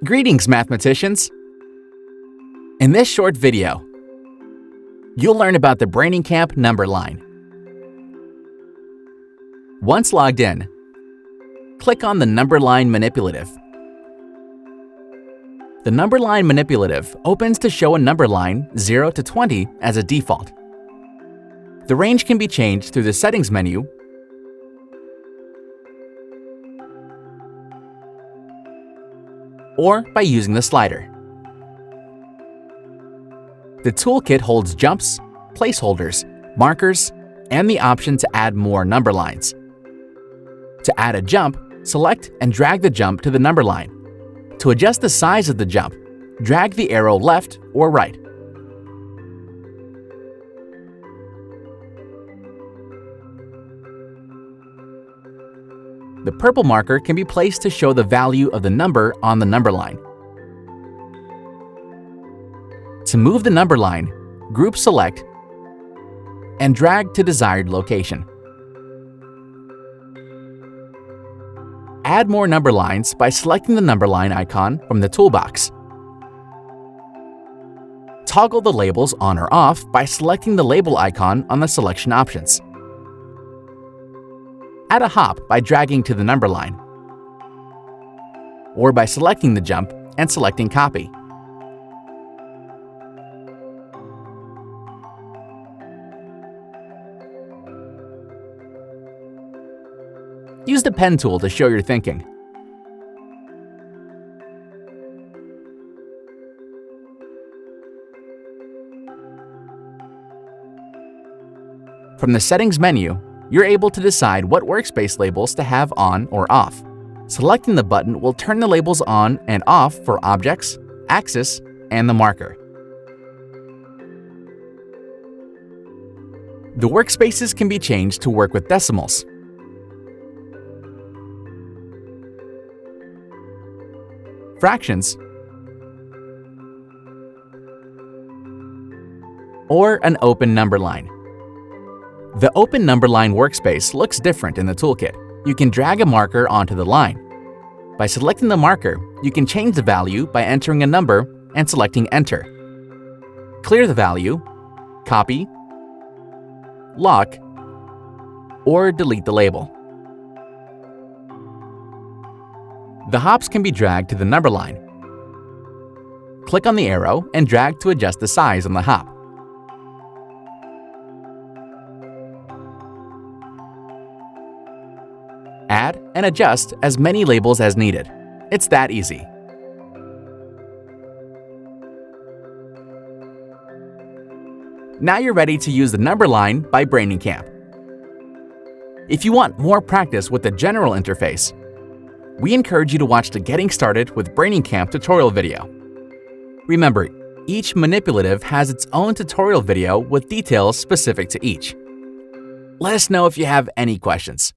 Greetings, mathematicians! In this short video, you'll learn about the Brainingcamp number line. Once logged in, click on the number line manipulative. The number line manipulative opens to show a number line 0 to 20 as a default. The range can be changed through the settings menu or by using the slider. The toolkit holds jumps, placeholders, markers, and the option to add more number lines. To add a jump, select and drag the jump to the number line. To adjust the size of the jump, drag the arrow left or right. The purple marker can be placed to show the value of the number on the number line. To move the number line, group select and drag to desired location. Add more number lines by selecting the number line icon from the toolbox. Toggle the labels on or off by selecting the label icon on the selection options. Add a hop by dragging to the number line, or by selecting the jump and selecting copy. Use the pen tool to show your thinking. From the settings menu, you're able to decide what workspace labels to have on or off. Selecting the button will turn the labels on and off for objects, axis, and the marker. The workspaces can be changed to work with decimals, fractions, or an open number line. The open number line workspace looks different in the toolkit. You can drag a marker onto the line. By selecting the marker, you can change the value by entering a number and selecting Enter. Clear the value, copy, lock, or delete the label. The hops can be dragged to the number line. Click on the arrow and drag to adjust the size on the hop. Add and adjust as many labels as needed. It's that easy. Now you're ready to use the number line by Brainingcamp. If you want more practice with the general interface, we encourage you to watch the Getting Started with Brainingcamp tutorial video. Remember, each manipulative has its own tutorial video with details specific to each. Let us know if you have any questions.